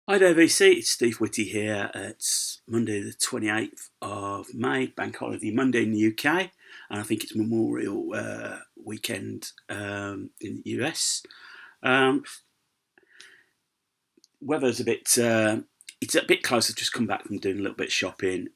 Hi there, VC. It's Steve Whitty here. It's Monday, the 28th of May, Bank Holiday Monday in the UK, and I think it's Memorial Weekend in the US. Um, Weather's a bit, it's a bit close. I've just come back from doing a little bit of shopping.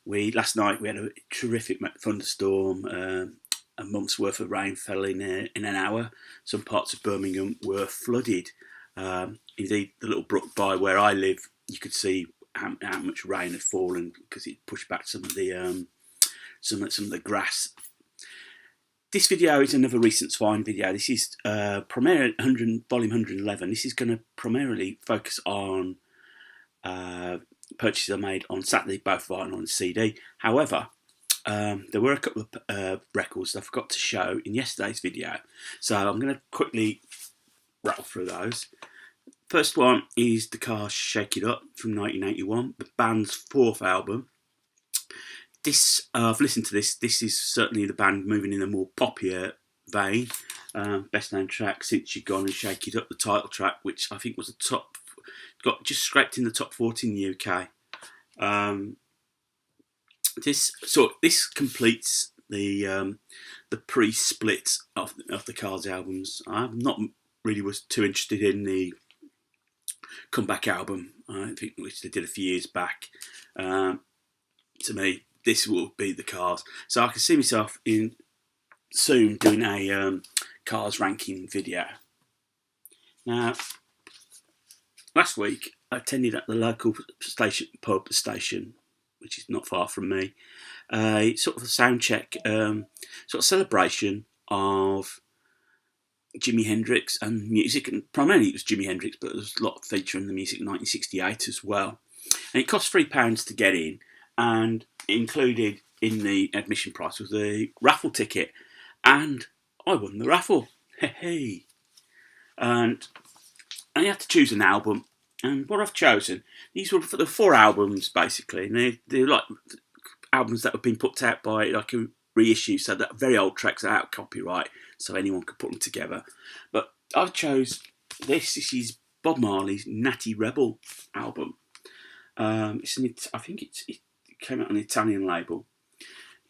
We last night we had a terrific thunderstorm. A month's worth of rain fell in an hour. Some parts of Birmingham were flooded. Indeed, the little brook by where I live, you could see how much rain had fallen because it pushed back some of the some of the grass. This video is another recent find video. This is primarily volume 111. This is going to primarily focus on purchases I made on Saturday, both vinyl and CD. However, there were a couple of records that I forgot to show in yesterday's video, so I'm going to quickly rattle through those. First one is The Cars Shake It Up from 1981, the band's fourth album. This I've listened to this. This is certainly the band moving in a more poppier vein. Best known track, Since You've Gone and Shake It Up, the title track, which I think was a top, got just scraped in the top 40 in the UK. This completes the pre-split of the Cars albums. I'm not really was too interested in the comeback album, I think, which they did a few years back. To me, this will be the Cars. So I can see myself in soon doing a Cars ranking video. Now, last week I attended at the local pub station, which is not far from me, sort of a sound check, sort of celebration of Jimi Hendrix and music, and primarily it was Jimi Hendrix, but there was a lot featuring the music in 1968 as well. And it cost £3 to get in, and included in the admission price was the raffle ticket, and I won the raffle. Hey, and you had to choose an album, and what I've chosen, these were for the four albums basically, and they're like albums that have been put out by like a reissue, so that very old tracks are out of copyright, so anyone could put them together. But I chose this. This is Bob Marley's Natty Rebel album. I think it came out on an Italian label,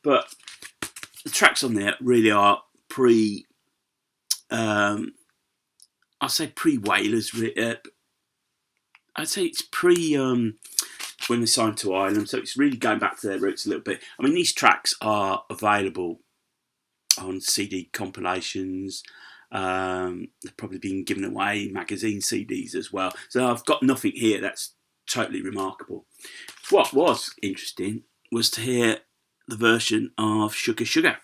but the tracks on there really are I'll say pre-Wailers. I'd say it's pre when they signed to Ireland, so it's really going back to their roots a little bit. I mean, these tracks are available on CD compilations. They've probably been given away in magazine CDs as well. So I've got nothing here that's totally remarkable. What was interesting was to hear the version of Sugar Sugar.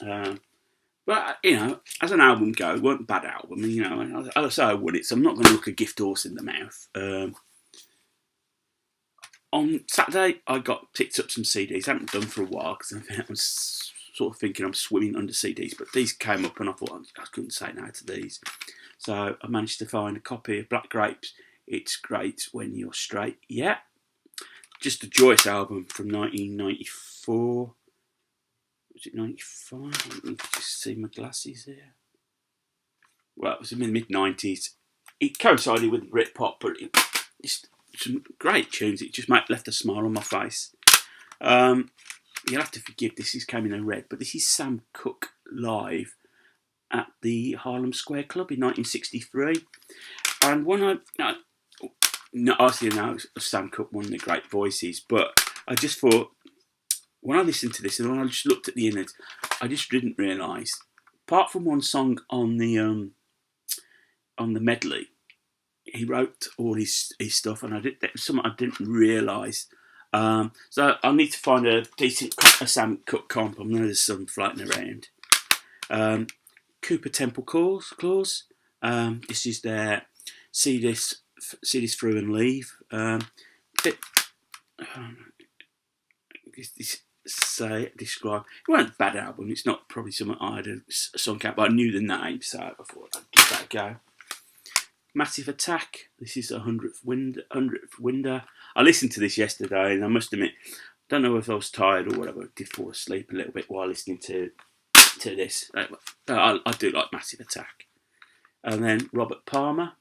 But, you know, as an album go, it weren't a bad album. You know, I say I won it, so I'm not going to look a gift horse in the mouth. On Saturday, I picked up some CDs. I haven't done for a while because I was sort of thinking I'm swimming under CDs, but these came up and I thought I couldn't say no to these. So I managed to find a copy of Black Grapes, It's Great When You're Straight. Yeah, just a joyous album from 1994. Was it 95? Let me just see my glasses here. Well, it was in the mid-90s. It coincided with Britpop, but it's some great tunes. It just left a smile on my face. You'll have to forgive this. This came in a red, but this is Sam Cooke live at the Harlem Square Club in 1963. And when I obviously know Sam Cooke, one of the great voices, but I just thought, when I listened to this and when I just looked at the innards, I just didn't realise, apart from one song on the medley, he wrote all his stuff, and that was something I didn't realise. So I need to find a decent Sam Cooke comp. I know there's some floating around. Cooper Temple Clause. This is their see this through and leave. Describe. It wasn't a bad album. It's not probably something I had a song out, but I knew the name, so I thought I'd give that a go. Massive Attack. This is 100th Window. I listened to this yesterday, and I must admit, I don't know if I was tired or whatever. I did fall asleep a little bit while listening to this. I do like Massive Attack. And then Robert Palmer.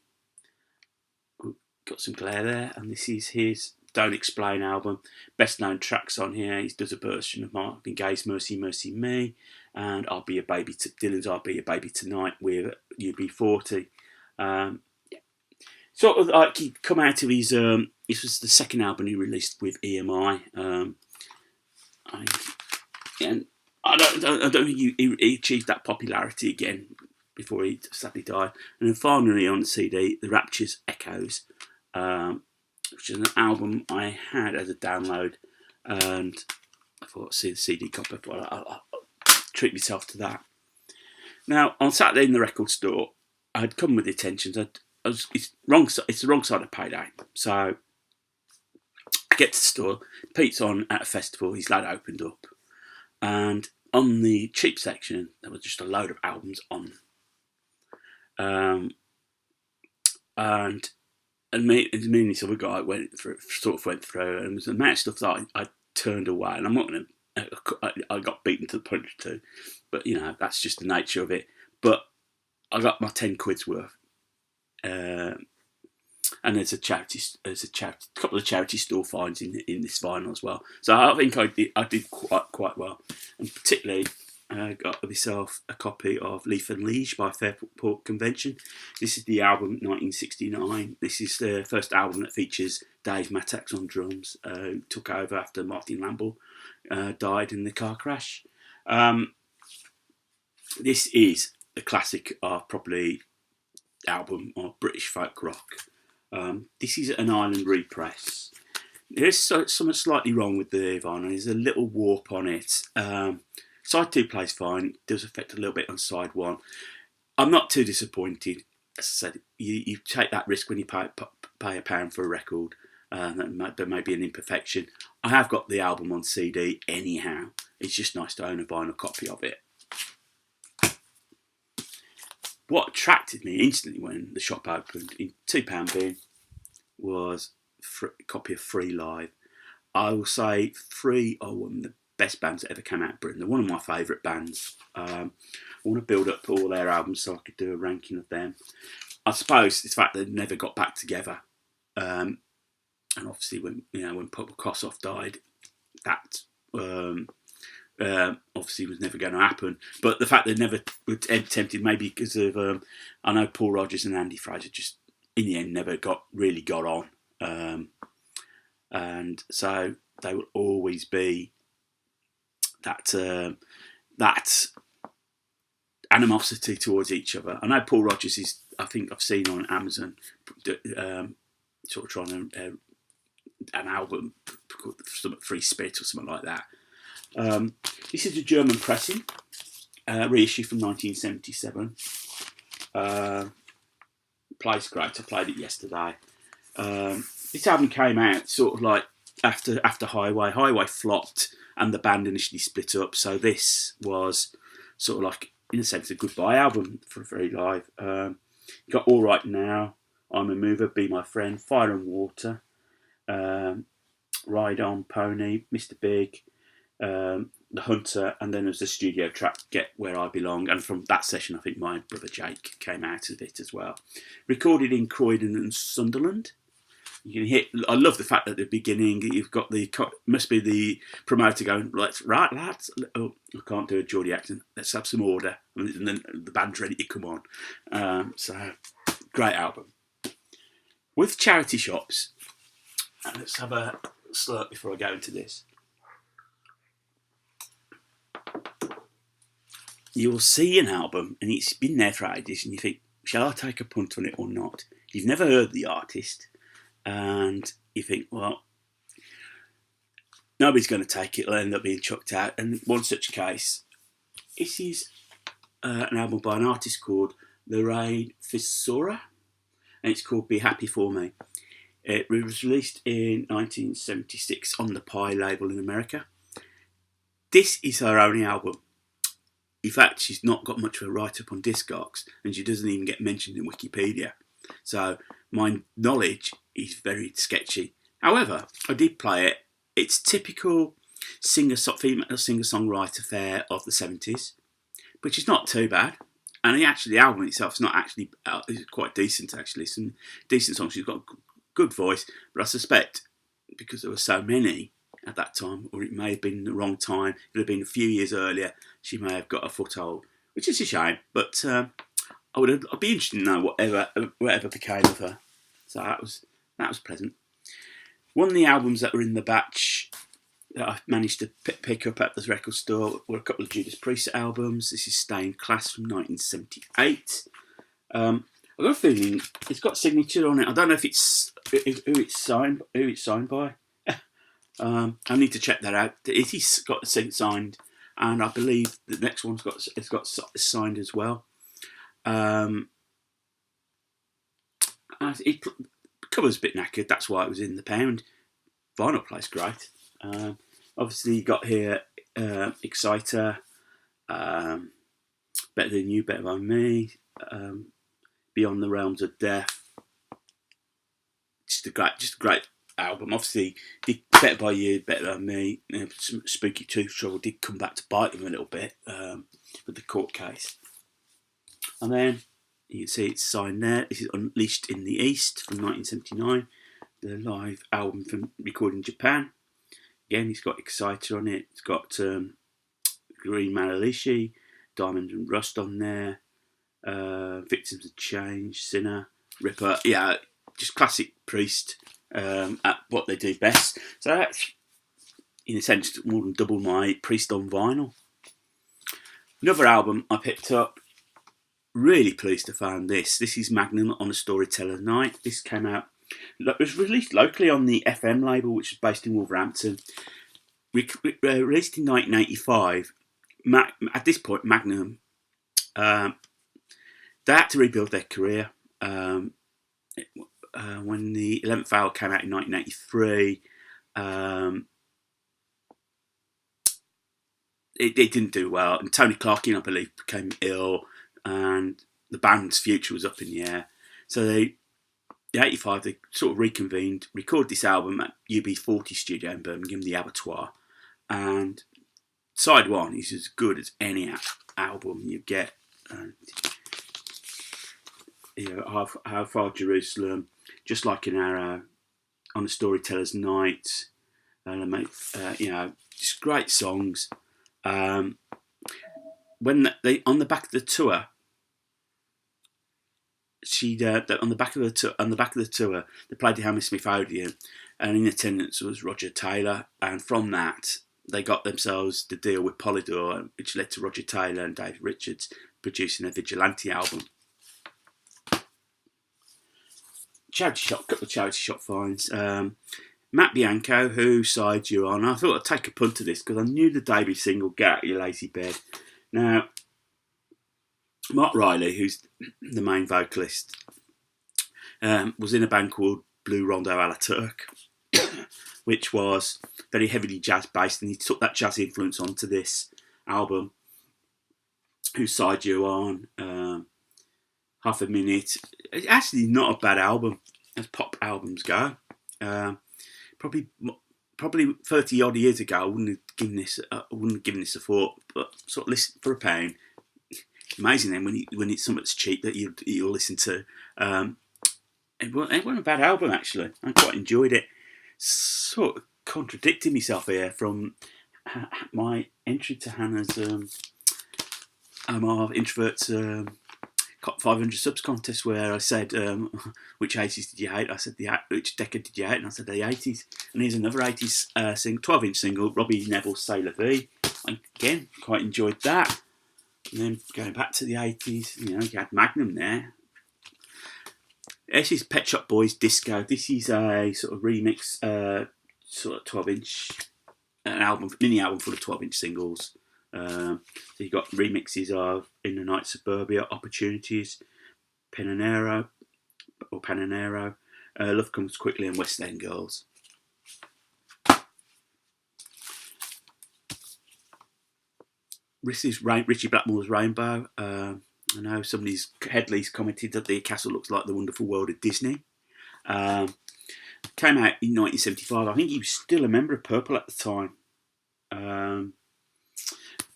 got some glare there, and this is his Don't Explain album. Best known tracks on here, he does a version of Marvin Gaye's Mercy Mercy Me, and Dylan's I'll Be Your Baby Tonight with UB40. Sort of like he'd come out of his, this was the second album he released with EMI, and I don't think he achieved that popularity again before he sadly died. And then finally on the CD, The Rapture's Echoes, which is an album I had as a download, and I thought, see the CD copy, I'll treat myself to that. Now, on Saturday in the record store, I'd come with the intentions. It's the wrong side of payday. So I get to the store, Pete's on at a festival, his lad opened up, and on the cheap section, there was just a load of albums on. And me and this other guy went through, and it was the amount of stuff that I turned away. And I'm not going to, I got beaten to the punch too, but you know, that's just the nature of it. But I got my 10 quid's worth. And there's a couple of charity store finds in this vinyl as well. So I think I did quite well, and particularly got myself a copy of Leaf and Liege by Fairport Convention. This is the album 1969. This is the first album that features Dave Mattacks on drums, who took over after Martin Lamble died in the car crash. This is a classic of probably album of British folk rock. This is an Island repress. There's something slightly wrong with the vinyl. There's a little warp on it. Side 2 plays fine. It does affect a little bit on side 1. I'm not too disappointed. As I said, you take that risk when you pay £1 for a record. There may be an imperfection. I have got the album on CD anyhow. It's just nice to own a vinyl copy of it. What attracted me instantly when the shop opened in £2 bin was a copy of Free Live. I will say Free are one of the best bands that ever came out of Britain. They're one of my favourite bands. I want to build up all their albums so I could do a ranking of them. I suppose it's the fact that they never got back together, and obviously when Paul Kossoff died, that obviously was never going to happen. But the fact they never were tempted, maybe because of I know Paul Rodgers and Andy Fraser just in the end never got on, and so they will always be that animosity towards each other. I know Paul Rodgers is, I think I've seen on Amazon, sort of trying to an album called Free Spit or something like that. This is a German pressing, reissue from 1977. Plays great. I played it yesterday. This album came out sort of like after Highway. Highway flopped and the band initially split up. So this was sort of like, in a sense, a goodbye album for Free Live. Got All Right Now, I'm a Mover, Be My Friend, Fire and Water, Ride On, Pony, Mr. Big, The Hunter, and then there's the studio track Get Where I Belong, and from that session I think my brother Jake came out of it as well. Recorded in Croydon and Sunderland. You can hear, I love the fact that at the beginning you've got must be the promoter going, lads, oh, I can't do a Geordie accent, let's have some order, and then the band's ready to come on. So great album. With charity shops, let's have a slurp before I go into this. You'll see an album and it's been there for ages and you think, shall I take a punt on it or not? You've never heard the artist and you think, well, nobody's going to take it, it'll end up being chucked out. And one such case, this is an album by an artist called Lorraine Fissora, and it's called Be Happy For Me. It was released in 1976 on the Pie label in America. This is her only album. In fact, she's not got much of a write-up on Discogs, and she doesn't even get mentioned in Wikipedia. So my knowledge is very sketchy. However, I did play it. It's typical female singer-songwriter fare of the 70s, which is not too bad. And the album itself is not actually is quite decent, actually. Some decent songs. She's got good voice, but I suspect because there were so many at that time, or it may have been the wrong time, it would have been a few years earlier, she may have got a foothold, which is a shame. But I'd be interested to know whatever became of her. So that was pleasant. One of the albums that were in the batch that I managed to pick up at the record store were a couple of Judas Priest albums. This is Stained Class from 1978. I've got a feeling it's got a signature on it. I don't know if it's who it's signed by. I need to check that out. It is got signed, and I believe the next one's got signed as well. It cover's a bit knackered. That's why it was in the pound. Vinyl plays great. Obviously, you got here Exciter, Better Than You, Better Than Me, Beyond the Realms of Death. Just a great album. Obviously, did Better By You, Better Than Me. Spooky Tooth Trouble did come back to bite them a little bit with the court case. And then you can see it's signed there. This is Unleashed in the East from 1979. The live album from recorded in Japan. Again, it's got Exciter on it. It's got Green Manalishi, Diamond and Rust on there. Victims of Change, Sinner, Ripper. Yeah, just classic Priest at what they do best. So that's, in a sense, more than double my Priest on vinyl. Another album I picked up. Really pleased to find this. This is Magnum on a Storyteller's Night. This came out. It was released locally on the FM label, which is based in Wolverhampton. Released in 1985. At this point, Magnum, they had to rebuild their career. When the 11th Hour came out in 1983, it didn't do well. And Tony Clarkin, I believe, became ill, and the band's future was up in the air. So in 85, they sort of reconvened, recorded this album at UB40 Studio in Birmingham, the Abattoir. And side one is as good as any album you get. How Far Jerusalem, Just Like an Arrow, On a Storyteller's Night, just great songs. When they on the back of the tour, on the back of the tour, they played the Hammersmith Odeon, and in attendance was Roger Taylor, and from that they got themselves the deal with Polydor, which led to Roger Taylor and David Richards producing a Vigilante album. Couple of charity shop finds. Matt Bianco, Whose Side You On? I thought I'd take a punt to this because I knew the debut single, Get Out Your Lazy Bed. Now, Mark Riley, who's the main vocalist, was in a band called Blue Rondo a la Turk, which was very heavily jazz based, and he took that jazz influence onto this album. Whose Side You On? Half a Minute. It's actually not a bad album as pop albums go. Probably 30 odd years ago, I wouldn't have given this a thought, but sort of listen for a pound. Amazing then when it's something that's cheap that you'll listen to. It wasn't a bad album actually. I quite enjoyed it. Sort of contradicting myself here from my entry to Hannah's our introverts 500 subs contest, where I said which 80s did you hate? I said which decade did you hate? And I said the 80s. And here's another 80s 12-inch single, Robbie Neville's C'est La Vie. Again, quite enjoyed that. And then going back to the 80s, you had Magnum there. This is Pet Shop Boys Disco. This is a sort of remix, sort of 12-inch mini album full of 12-inch singles. So you got remixes of In the Night Suburbia, Opportunities, Pananero, Love Comes Quickly, and West End Girls. This is Richie Blackmore's Rainbow. I know somebody's Headley's commented that the castle looks like the wonderful world of Disney. Came out in 1975. I think he was still a member of Purple at the time.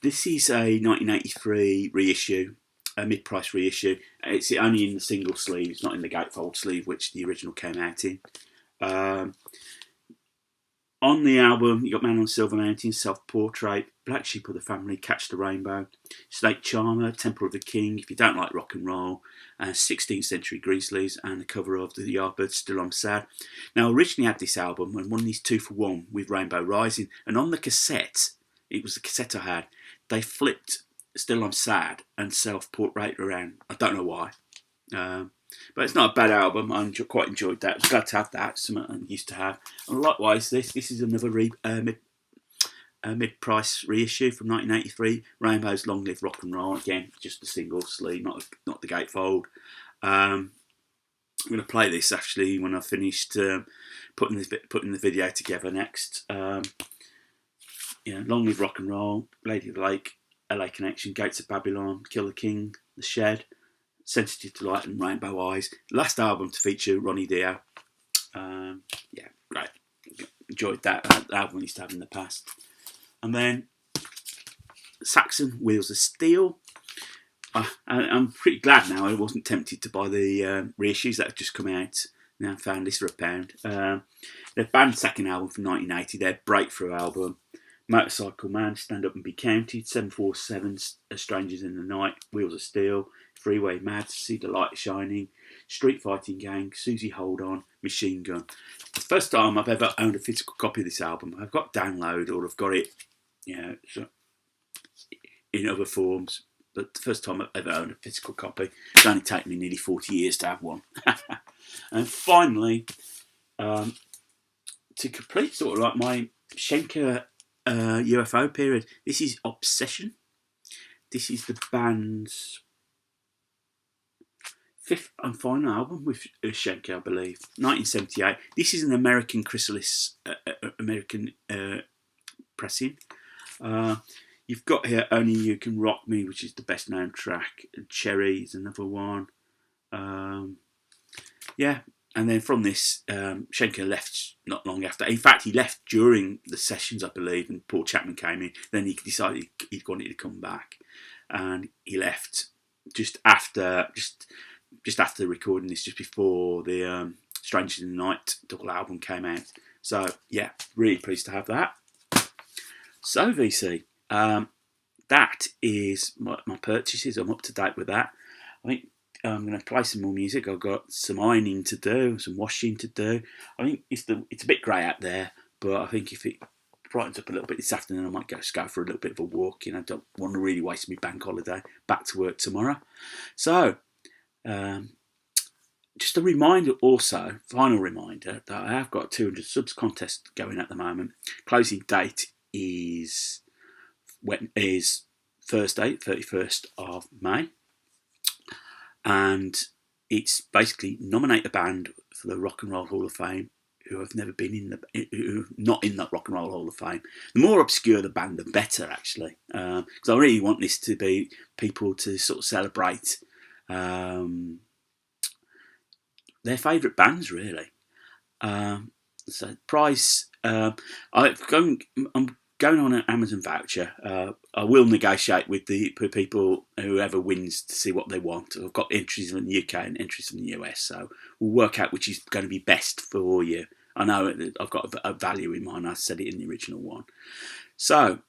This is a 1983 reissue. a mid-price reissue. It's only in the single sleeve. It's not in the gatefold sleeve, which the original came out in. On the album, you got Man on Silver Mountain, Self-Portrait, Black Sheep of the Family, Catch the Rainbow, Snake Charmer, Temple of the King, If You Don't Like Rock and Roll, 16th Century Grizzlies, and the cover of the Yardbirds, Still I'm Sad. Now, I originally had this album and won these 2 for 1 with Rainbow Rising, and on the cassette, it was the cassette I had, they flipped Still I'm Sad and Self-Portrait around. I don't know why. But it's not a bad album. I quite enjoyed that. I'm glad to have that. Something I used to have. And likewise, this is another mid-price reissue from 1983. Rainbow's Long Live Rock and Roll. Again, just the single sleeve, not the gatefold. I'm going to play this actually when I've finished putting the video together next. Long Live Rock and Roll, Lady of the Lake, LA Connection, Gates of Babylon, Kill the King, The Shed, Sensitive to Light, and Rainbow Eyes. Last album to feature Ronnie Dio. Yeah, great. Enjoyed that album I used to have in the past. And then Saxon, Wheels of Steel. I'm pretty glad now I wasn't tempted to buy the reissues that have just come out. Now I found this for £1. Their band's second album from 1980, their breakthrough album. Motorcycle Man, Stand Up and Be Counted, 747, Strangers in the Night, Wheels of Steel, Freeway Mad, See the Light Shining, Street Fighting Gang, Susie Hold On, Machine Gun. The first time I've ever owned a physical copy of this album. I've got download or I've got it, in other forms. But the first time I've ever owned a physical copy, it's only taken me nearly 40 years to have one. And finally, to complete sort of like my Schenker UFO period, this is Obsession. This is the band's 5th and final album with Schenker, I believe, 1978. This is an American Chrysalis, American pressing. You've got here Only You Can Rock Me, which is the best known track. Cherry is another one. Yeah, and then from this, Schenker left not long after. In fact, he left during the sessions, I believe, and Paul Chapman came in. Then he decided he wanted to come back, and he left just after recording this, just before the Strangers in the Night double album came out. So yeah, really pleased to have that. So VC, that is my purchases. I'm up to date with that. I think I'm going to play some more music. I've got some ironing to do, some washing to do. I think it's a bit grey out there, but I think if it brightens up a little bit this afternoon, I might go for a little bit of a walk. I don't want to really waste my bank holiday. Back to work tomorrow. So, just a reminder also, final reminder, that I have got a 200 subs contest going at the moment. Closing date is Thursday, 31st of May. And it's basically nominate a band for the Rock and Roll Hall of Fame who have never been not in that Rock and Roll Hall of Fame. The more obscure the band, the better, actually. Because I really want this to be people to sort of celebrate their favourite bands, really. So price, I'm going on an Amazon voucher. I will negotiate with the people, whoever wins, to see what they want. I've got entries from the UK and entries from the US, so we'll work out which is going to be best for you. I know I've got a value in mind. I said it in the original one. So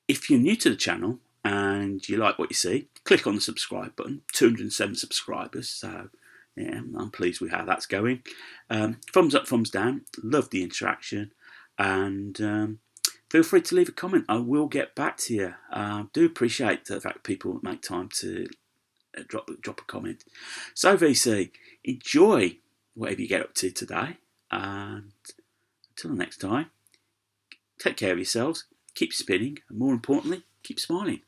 if you're new to the channel and you like what you see, click on the subscribe button. 207 subscribers, so yeah, I'm pleased with how that's going. Thumbs up, thumbs down. Love the interaction, and feel free to leave a comment. I will get back to you. Do appreciate the fact people make time to drop a comment. So VC, enjoy whatever you get up to today, and until next time, take care of yourselves, keep spinning, and more importantly, keep smiling.